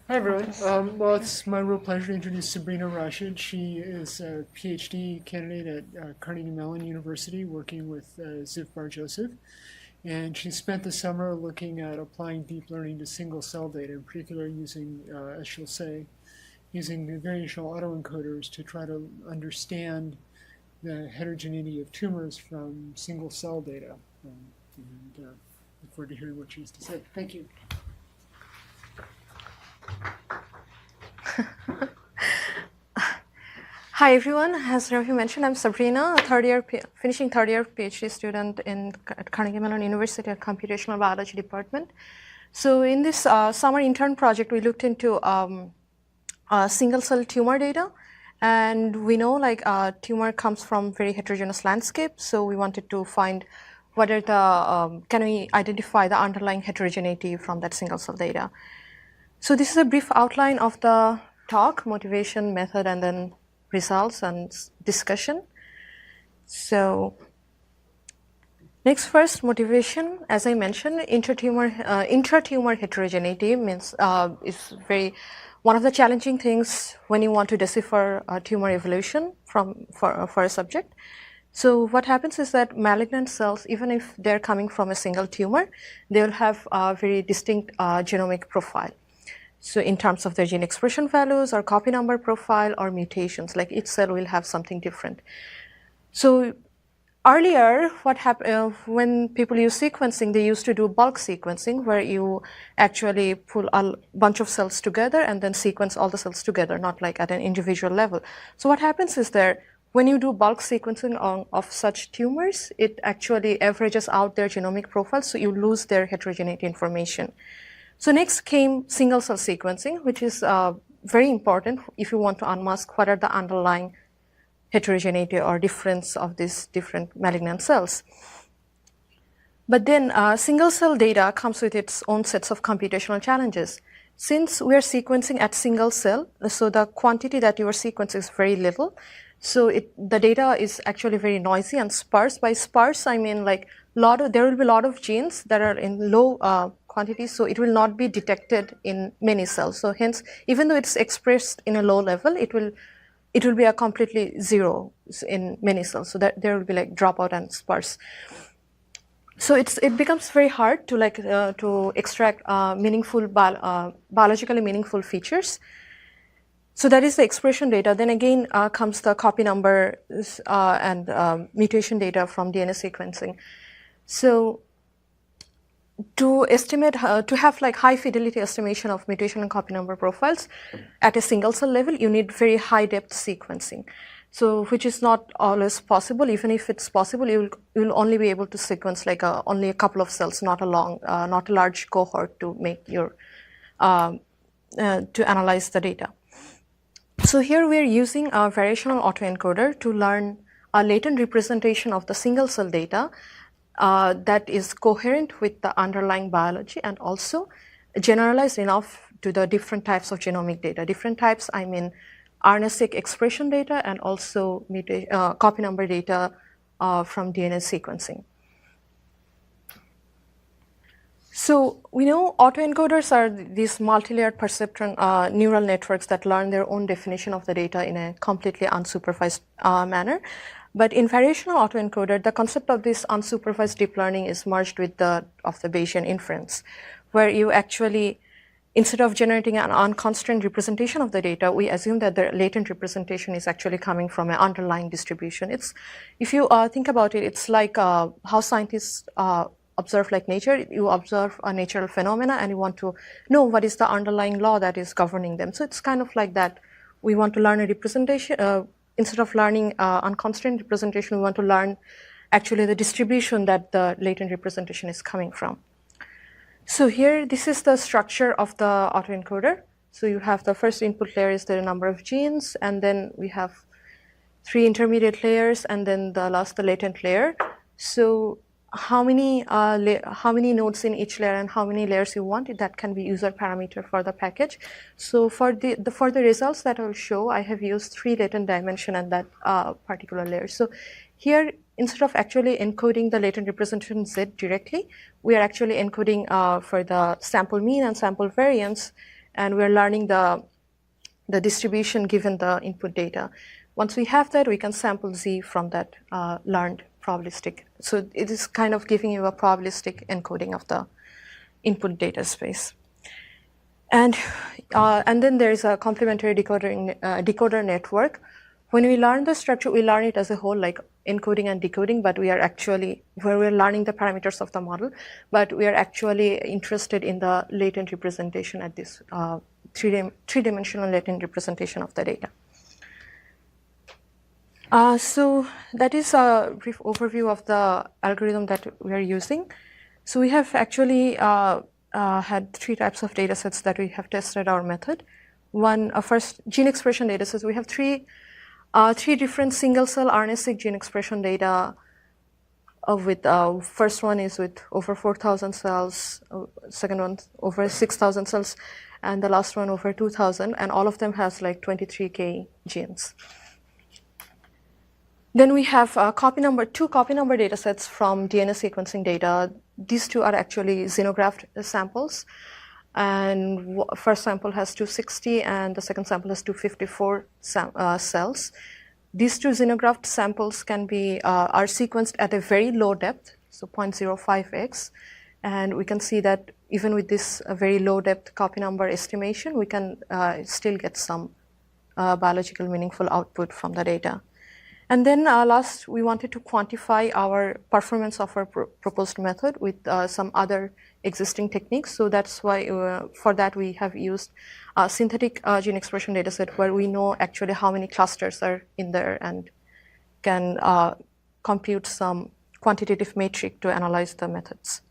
Hi everyone. Well, it's my real pleasure to introduce Sabrina Rashid. She is a PhD candidate at Carnegie Mellon University working with Ziv Bar-Joseph. And she spent the summer looking at applying deep learning to single cell data, in particular using, as she'll say, using the variational autoencoders to try to understand the heterogeneity of tumors from single cell data. Look forward to hearing what she has to say. Thank you. Hi everyone, as Ravi mentioned, I'm Sabrina, finishing third year PhD student at Carnegie Mellon University at Computational Biology Department. So in this summer intern project, we looked into single cell tumor data. And we know tumor comes from very heterogeneous landscape. So we wanted to find whether can we identify the underlying heterogeneity from that single cell data. So this is a brief outline of the talk, motivation, method, and then results and discussion. So next, first, motivation. As I mentioned, intra-tumor heterogeneity means is one of the challenging things when you want to decipher tumor evolution for a subject. So what happens is that malignant cells, even if they're coming from a single tumor, they will have a very distinct genomic profile. So in terms of their gene expression values or copy number profile or mutations, like each cell will have something different. So earlier, what happened when people use sequencing, they used to do bulk sequencing, where you actually pull a bunch of cells together and then sequence all the cells together, not like at an individual level. So what happens is that when you do bulk sequencing of such tumors, it actually averages out their genomic profile, so you lose their heterogeneity information. So next came single cell sequencing, which is very important if you want to unmask what are the underlying heterogeneity or difference of these different malignant cells. But then single cell data comes with its own sets of computational challenges. Since we are sequencing at single cell, so the quantity that you are sequencing is very little. So the data is actually very noisy and sparse. By sparse, I mean there will be a lot of genes that are in low quantity, so it will not be detected in many cells. So hence, even though it's expressed in a low level, it will be a completely zero in many cells. So that there will be like dropout and sparse. So it becomes very hard to extract biologically meaningful features. So that is the expression data. Then again comes the copy number and mutation data from DNA sequencing. So to estimate, to have like high fidelity estimation of mutation and copy number profiles at a single cell level, you need very high depth sequencing. So which is not always possible. Even if it's possible, you will only be able to sequence only a couple of cells, not a large cohort to make your to analyze the data. So here we are using a variational autoencoder to learn a latent representation of the single cell data that is coherent with the underlying biology and also generalized enough to the different types of genomic data. Different types, I mean RNA-seq expression data and also copy number data from DNA sequencing. So we know autoencoders are these multi-layered perceptron neural networks that learn their own definition of the data in a completely unsupervised manner. But in variational autoencoder, the concept of this unsupervised deep learning is merged with the Bayesian inference, where you actually, instead of generating an unconstrained representation of the data, we assume that the latent representation is actually coming from an underlying distribution. If you think about it, it's like how scientists observe like nature. You observe a natural phenomena and you want to know what is the underlying law that is governing them. So it's kind of like that. We want to learn a representation. Instead of learning unconstrained representation, we want to learn actually the distribution that the latent representation is coming from. So here, this is the structure of the autoencoder. So you have the first input layer is the number of genes, and then we have 3 intermediate layers, and then the latent layer. So how many nodes in each layer and how many layers you want, that can be user parameter for the package. So for the results that I will show, I have used 3 latent dimension and that particular layer. So here, instead of actually encoding the latent representation Z directly, we are actually encoding for the sample mean and sample variance and we're learning the distribution given the input data. Once we have that, we can sample Z from that learned probabilistic. So it is kind of giving you a probabilistic encoding of the input data space. And then there is a complementary decoder network. When we learn the structure, we learn it as a whole, like encoding and decoding, but we are actually, where we're learning the parameters of the model, but we are actually interested in the latent representation at this three-dimensional latent representation of the data. So that is a brief overview of the algorithm that we are using. So we have actually had 3 types of data sets that we have tested our method. One, first, gene expression data sets. We have three different single-cell RNA-seq gene expression data. With first one is with over 4,000 cells, second one over 6,000 cells, and the last one over 2,000, and all of them has like 23K genes. Then we have two copy number data sets from DNA sequencing data. These two are actually xenograft samples. And first sample has 260, and the second sample has 254 cells. These two xenograft samples can be are sequenced at a very low depth, so 0.05x. And we can see that even with this very low depth copy number estimation, we can still get some biological meaningful output from the data. And then last, we wanted to quantify our performance of our proposed method with some other existing techniques. So that's why for that we have used a synthetic gene expression dataset where we know actually how many clusters are in there and can compute some quantitative metric to analyze the methods.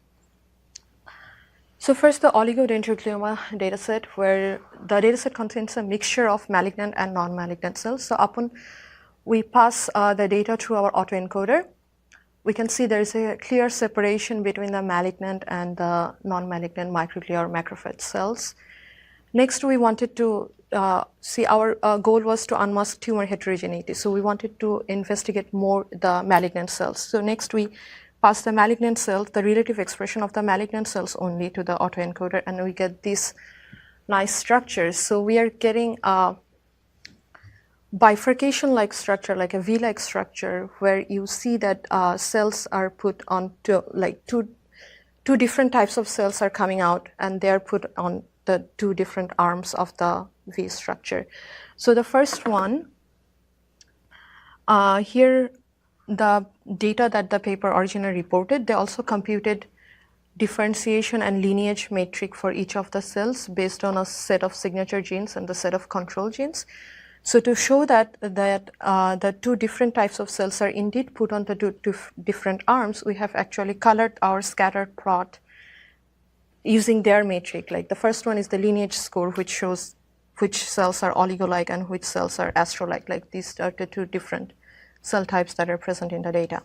So first, the oligodendroglioma dataset, where the dataset contains a mixture of malignant and non-malignant cells. So upon we pass the data through our autoencoder, we can see there is a clear separation between the malignant and the non-malignant microglia or macrophage cells. Next, we wanted to see our goal was to unmask tumor heterogeneity. So we wanted to investigate more the malignant cells. So next, we pass the malignant cells, the relative expression of the malignant cells only to the autoencoder, and we get these nice structures. So we are getting bifurcation-like structure, like a V-like structure, where you see that cells are put onto, like two different types of cells are coming out, and they are put on the 2 different arms of the V structure. So the first one, here, the data that the paper originally reported, they also computed differentiation and lineage metric for each of the cells based on a set of signature genes and the set of control genes. So to show that the 2 different types of cells are indeed put on the 2 different arms, we have actually colored our scattered plot using their metric. Like the first one is the lineage score, which shows which cells are oligo-like and which cells are astro-like. Like these are the 2 different cell types that are present in the data.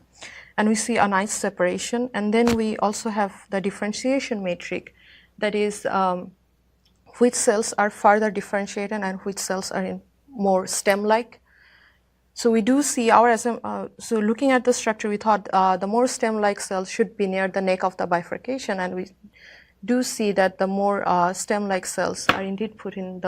And we see a nice separation. And then we also have the differentiation metric, that is which cells are further differentiated and which cells are in more stem-like. So we do see so looking at the structure, we thought the more stem-like cells should be near the neck of the bifurcation, and we do see that the more stem-like cells are indeed put in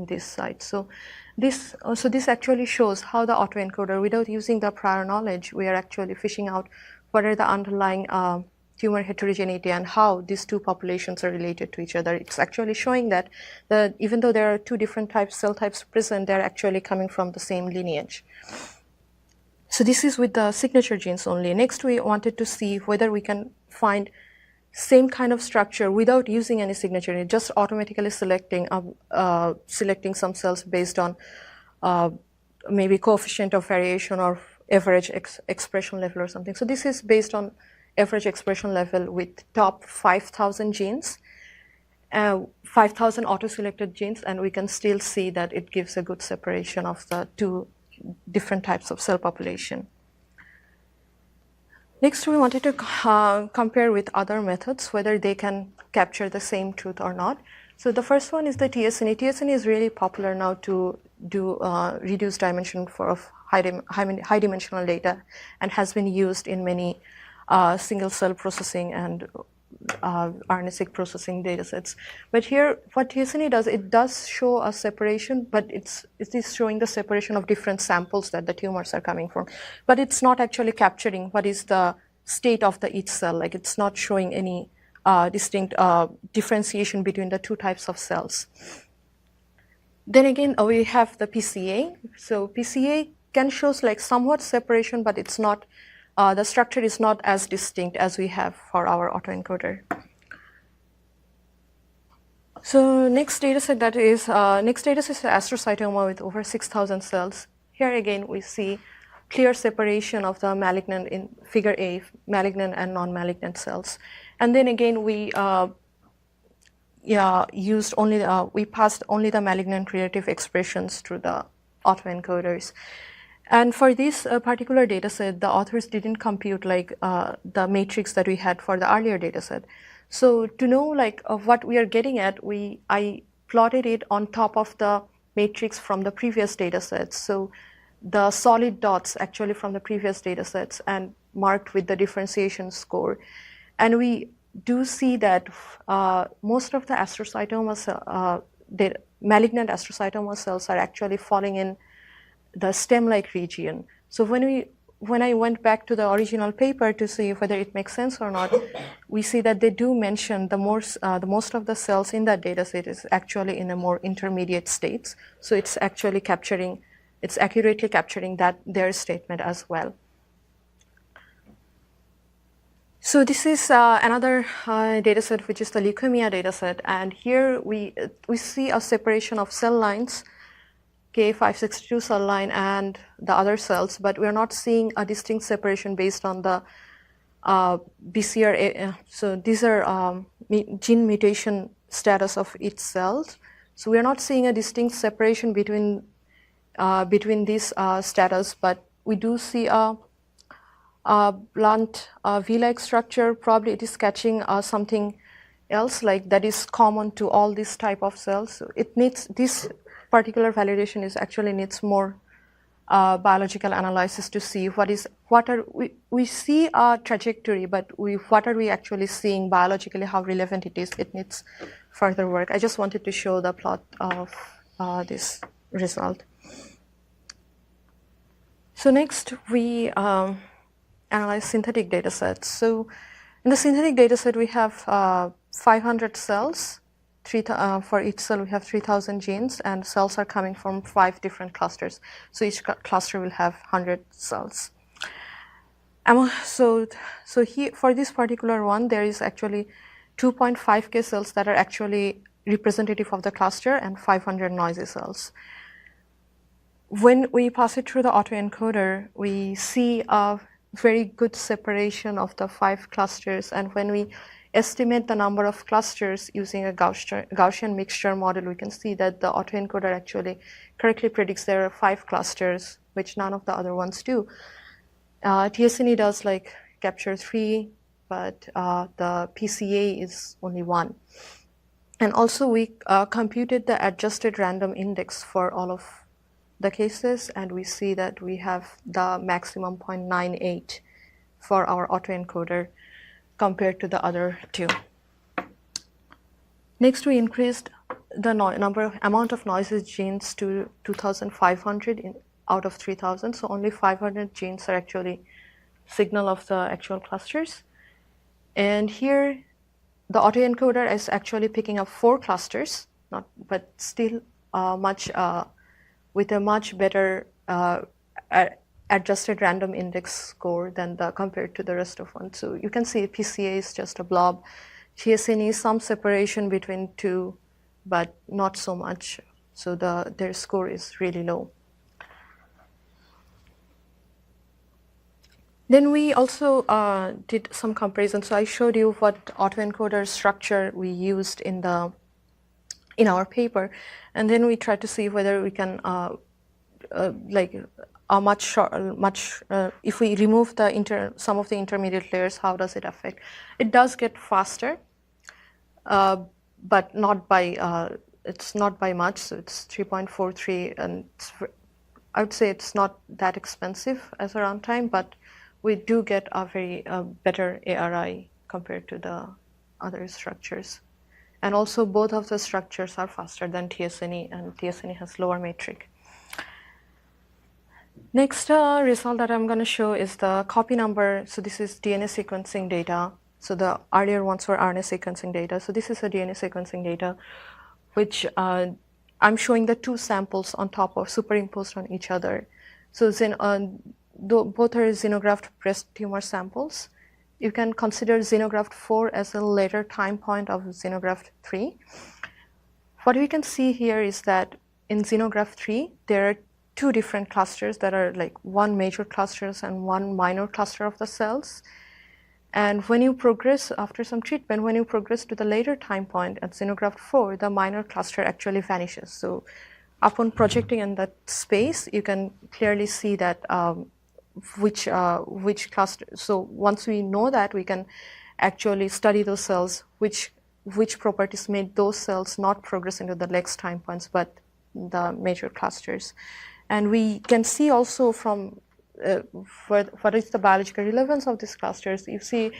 this site. So this actually shows how the autoencoder, without using the prior knowledge, we are actually fishing out what are the underlying tumor heterogeneity and how these 2 populations are related to each other. It's actually showing that even though there are 2 different cell types present, they're actually coming from the same lineage. So this is with the signature genes only. Next, we wanted to see whether we can find same kind of structure without using any signature, just automatically selecting some cells based on maybe coefficient of variation or average expression level or something. So this is based on average expression level with top 5,000 genes, 5,000 auto-selected genes, and we can still see that it gives a good separation of the 2 different types of cell population. Next, we wanted to compare with other methods, whether they can capture the same truth or not. So the first one is the TSNE. TSNE is really popular now to do reduced dimension of high dimensional data and has been used in many single cell processing and RNA-seq processing data sets. But here, what TSNE does, it does show a separation, but it is showing the separation of different samples that the tumors are coming from. But it's not actually capturing what is the state of each cell. Like, it's not showing any distinct differentiation between the two types of cells. Then again, we have the PCA. So PCA can show like somewhat separation, but it's not, the structure is not as distinct as we have for our autoencoder. So next data set is astrocytoma with over 6,000 cells. Here again, we see clear separation of the malignant in figure A, malignant and non-malignant cells. And then again, we we passed only the malignant relative expressions through the autoencoders. And for this particular data set, the authors didn't compute like the matrix that we had for the earlier data set. So to know like what we are getting at, I plotted it on top of the matrix from the previous data sets. So the solid dots actually from the previous data sets and marked with the differentiation score. And we do see that most of the astrocytoma malignant astrocytoma cells are actually falling in the stem-like region. So when I went back to the original paper to see whether it makes sense or not, we see that they do mention the most of the cells in that data set is actually in a more intermediate states. So it's actually it's accurately capturing their statement as well. So this is another data set, which is the leukemia data set. And here we see a separation of cell lines, K562 cell line and the other cells, but we're not seeing a distinct separation based on the BCR. So these are gene mutation status of each cell. So we're not seeing a distinct separation between these status, but we do see a blunt V-like structure. Probably it is catching something else like that is common to all these type of cells. So it needs this particular validation needs more biological analysis to see we see a trajectory, but what are we actually seeing biologically, how relevant it is. It needs further work. I just wanted to show the plot of this result. So next we analyze synthetic data sets. So in the synthetic data set, we have 500 cells. For each cell, we have 3,000 genes, and cells are coming from 5 different clusters. So each cluster will have 100 cells. So here, for this particular one, there is actually 2.5K cells that are actually representative of the cluster and 500 noisy cells. When we pass it through the autoencoder, we see a very good separation of the 5 clusters, and when we estimate the number of clusters using a Gaussian mixture model, we can see that the autoencoder actually correctly predicts there are 5 clusters, which none of the other ones do. TSNE does like capture 3, but the PCA is only 1. And also we computed the adjusted random index for all of the cases, and we see that we have the maximum 0.98 for our autoencoder compared to the other 2. Next, we increased the amount of noisy genes to 2,500 out of 3,000. So only 500 genes are actually signal of the actual clusters. And here, the autoencoder is actually picking up 4 clusters, but still with a much better adjusted random index score than compared to the rest of one. So you can see PCA is just a blob. TSNE is some separation between 2, but not so much. So their score is really low. Then we also did some comparison. So I showed you what autoencoder structure we used in our paper, and then we tried to see whether we can if we remove some of the intermediate layers, how does it affect? It does get faster, but not by it's not by much. So it's 3.43, and I would say it's not that expensive as a runtime, but we do get a very better ARI compared to the other structures. And also both of the structures are faster than TSNE, and TSNE has lower metric. Next result that I'm going to show is the copy number. So this is DNA sequencing data. So the earlier ones were RNA sequencing data. So this is a DNA sequencing data, which I'm showing the two samples on top of superimposed on each other. So both are xenograft breast tumor samples. You can consider xenograft 4 as a later time point of xenograft 3. What we can see here is that in xenograft 3, there are two different clusters that are like one major clusters and one minor cluster of the cells. And when you progress after some treatment, when you progress to the later time point at xenograft 4, the minor cluster actually vanishes. So upon projecting in that space, you can clearly see that which cluster. So once we know that, we can actually study those cells, which properties made those cells not progress into the next time points, but the major clusters. And we can see also from what is the biological relevance of these clusters. You see,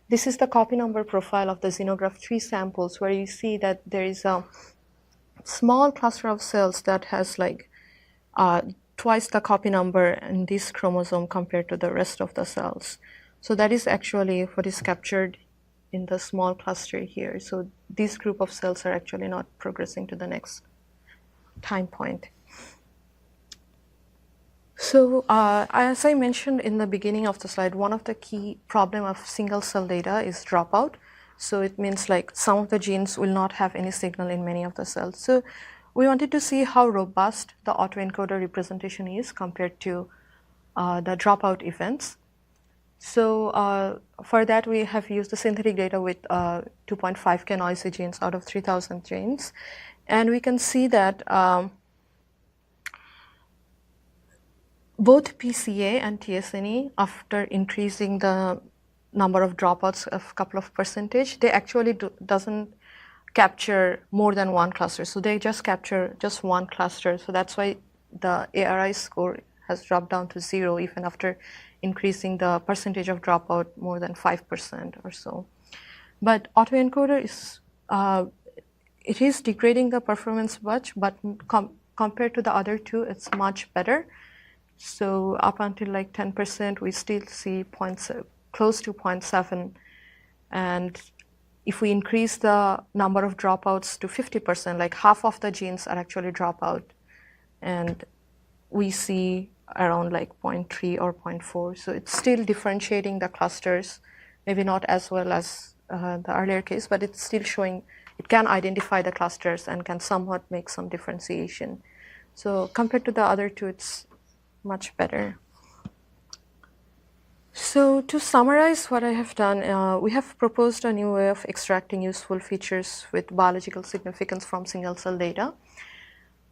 this is the copy number profile of the xenograft 3 samples, where you see that there is a small cluster of cells that has like twice the copy number in this chromosome compared to the rest of the cells. So that is actually what is captured in the small cluster here. So this group of cells are actually not progressing to the next time point. So as I mentioned in the beginning of the slide, one of the key problem of single cell data is dropout. So it means like some of the genes will not have any signal in many of the cells. So we wanted to see how robust the autoencoder representation is compared to the dropout events. So for that, we have used the synthetic data with 2.5K noisy genes out of 3,000 genes. And we can see that both PCA and TSNE, after increasing the number of dropouts of a couple of percentage, they actually doesn't capture more than one cluster. So they just capture just one cluster. So that's why the ARI score has dropped down to 0 even after increasing the percentage of dropout more than 5% or so. But autoencoder is it is degrading the performance much, but compared to the other two, it's much better. So up until like 10%, we still see close to 0.7. And if we increase the number of dropouts to 50%, like half of the genes are actually dropout. And we see around like 0.3 or 0.4. So it's still differentiating the clusters, maybe not as well as the earlier case, but it's still showing it can identify the clusters and can somewhat make some differentiation. So compared to the other two, it's much better. So to summarize what I have done, we have proposed a new way of extracting useful features with biological significance from single cell data.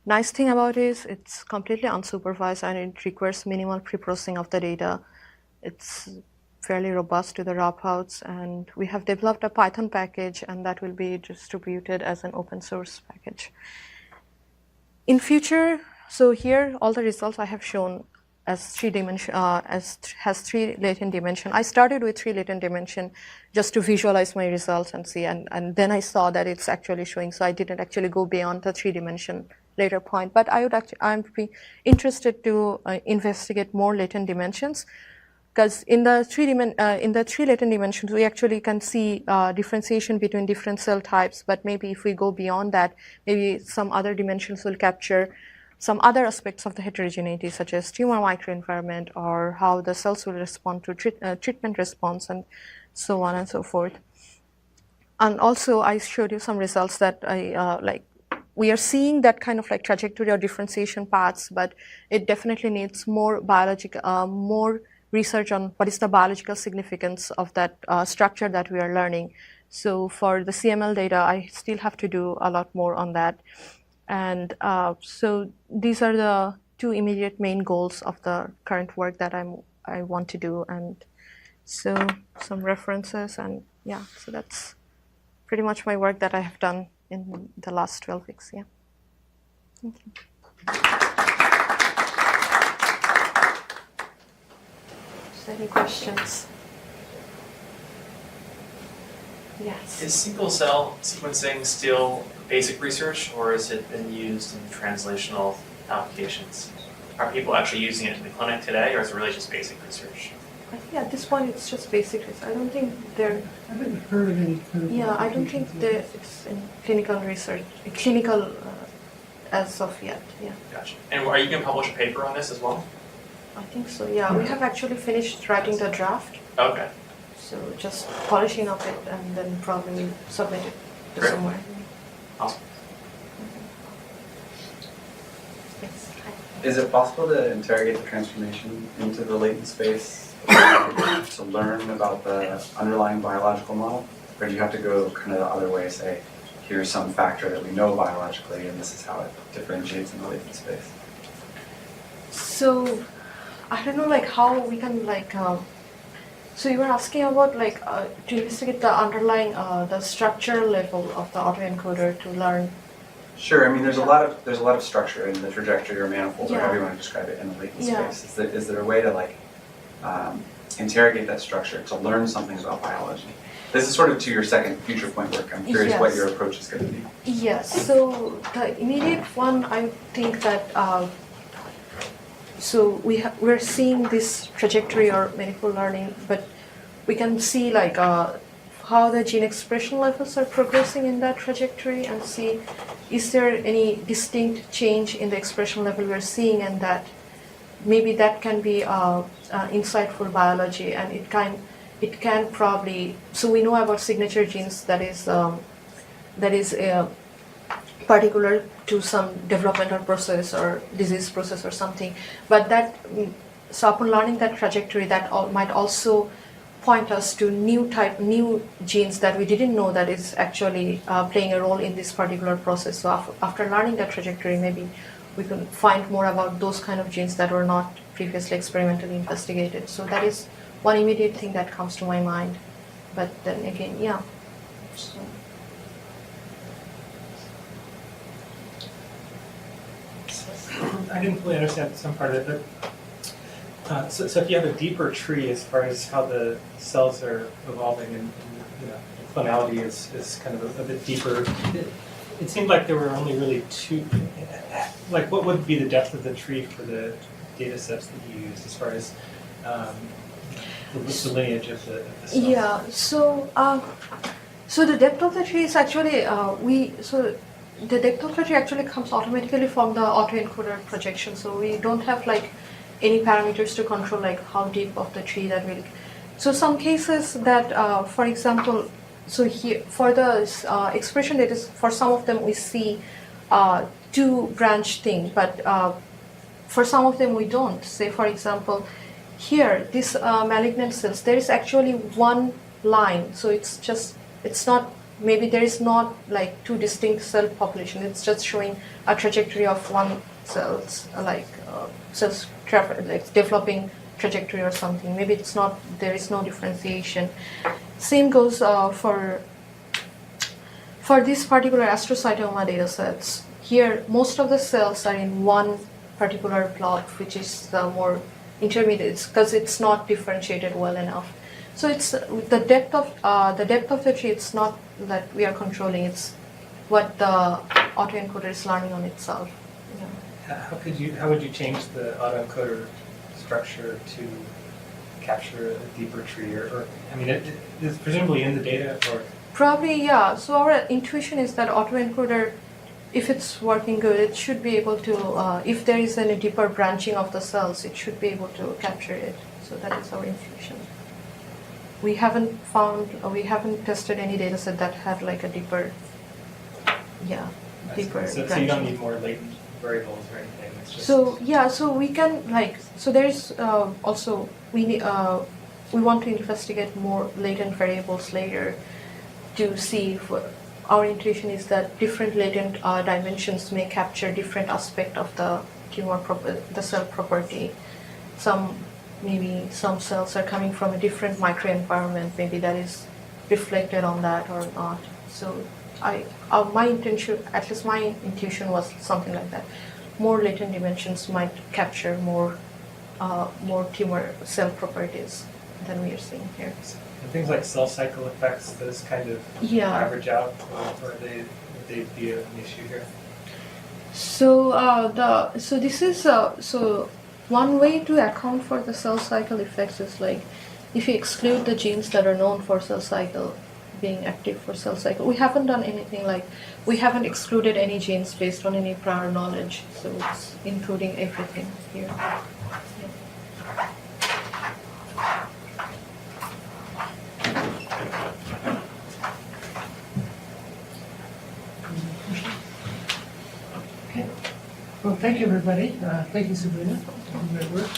Nice thing about it is it's completely unsupervised and it requires minimal pre-processing of the data. It's fairly robust to the dropouts, and we have developed a Python package, and that will be distributed as an open source package. In future, so here all the results I have shown as has 3 latent dimension. I started with 3 latent dimension just to visualize my results and see, and then I saw that it's actually showing, so I didn't actually go beyond the 3 dimension later point. But I'm interested to investigate more latent dimensions, because in the 3 latent dimensions, we actually can see differentiation between different cell types. But maybe if we go beyond that, maybe some other dimensions will capture some other aspects of the heterogeneity, such as tumor microenvironment or how the cells will respond to treatment response, and so on and so forth. And also, I showed you some results that we are seeing that kind of like trajectory or differentiation paths, but it definitely needs more more research on what is the biological significance of that structure that we are learning. So for the CML data, I still have to do a lot more on that. And so these are the 2 immediate main goals of the current work that I want to do. And so some references, and yeah, so that's pretty much my work that I have done in the last 12 weeks. Yeah. Thank you. Any questions? Yes. Is single cell sequencing still basic research, or has it been used in translational applications? Are people actually using it in the clinic today, or is it really just basic research? I think at this point it's just basic research. I don't think there. I haven't heard of any clinical. Yeah, I don't think applications of it's in clinical research, clinical as of yet. Yeah, Gotcha. And are you going to publish a paper on this as well? I think so. Yeah, we have actually finished writing the draft, Okay. so just polishing up it and then probably submit it to Great. somewhere. Awesome. Yes. Is it possible to interrogate the transformation into the latent space to learn about the underlying biological model? Or do you have to go kind of the other way, say, here's some factor that we know biologically and this is how it differentiates in the latent space? So, I don't know, like how we can like. So you were asking about like to investigate the underlying the structural level of the autoencoder to learn. Sure. I mean, there's a lot of structure in the trajectory or manifold, or Yeah. however you want to describe it, in the latent Yeah. space. Is there a way to like interrogate that structure to learn something about biology? This is sort of to your second future point work. I'm curious what Yes. your approach is going to be. Yes. So the immediate one, I think that. So we're seeing this trajectory or manifold learning, but we can see like how the gene expression levels are progressing in that trajectory and see is there any distinct change in the expression level we're seeing, and that maybe that can be insightful biology, and it can probably, so we know about signature genes that is particular to some developmental process or disease process or something, but that so upon learning that trajectory, that might also point us to new genes that we didn't know that is actually playing a role in this particular process. So after learning that trajectory, maybe we can find more about those kind of genes that were not previously experimentally investigated. So that is one immediate thing that comes to my mind. But then again, yeah. So. I didn't fully understand some part of it, but so if you have a deeper tree as far as how the cells are evolving and you know, the clonality is kind of a bit deeper, it seemed like there were only really two, like what would be the depth of the tree for the data sets that you used as far as the lineage of the cells? Yeah, so the depth of the tree is actually, the depth of the tree actually comes automatically from the autoencoder projection. So we don't have like any parameters to control like how deep of the tree that will. So some cases that, for example, so here for the expression that is, for some of them we see two branch thing, but for some of them we don't. Say for example, here this malignant cells, there is actually one line. So it's not. Maybe there is not like two distinct cell population. It's just showing a trajectory of one cells, cells like developing trajectory or something. Maybe it's not. There is no differentiation. Same goes for this particular astrocytoma data sets. Here, most of the cells are in one particular plot, which is the more intermediate, because it's not differentiated well enough. So it's the depth of the tree. It's not that we are controlling. It's what the autoencoder is learning on itself. Yeah. How would you change the autoencoder structure to capture a deeper tree, or I mean, it is presumably in the data, or Probably, yeah. So our intuition is that autoencoder, if it's working good, it should be able to. If there is any deeper branching of the cells, it should be able to capture it. So that is our intuition. We haven't tested any data set that had like a deeper, deeper so you branching. don't need more latent variables or anything. It's just So yeah, so we can so there's also we want to investigate more latent variables later to see if our intuition is that different latent dimensions may capture different aspect of the tumor the cell property. Maybe some cells are coming from a different microenvironment. Maybe that is reflected on that or not. So my intention, at least my intuition was something like that. More latent dimensions might capture more more tumor cell properties than we are seeing here. And things like cell cycle effects, those kind of Yeah. average out, or would they be an issue here? So this is so one way to account for the cell cycle effects is like if you exclude the genes that are known for cell cycle being active for cell cycle. We haven't done anything like we haven't excluded any genes based on any prior knowledge. So it's including everything here. Yeah. Okay. Well, thank you, everybody. Thank you, Sabrina. Great work.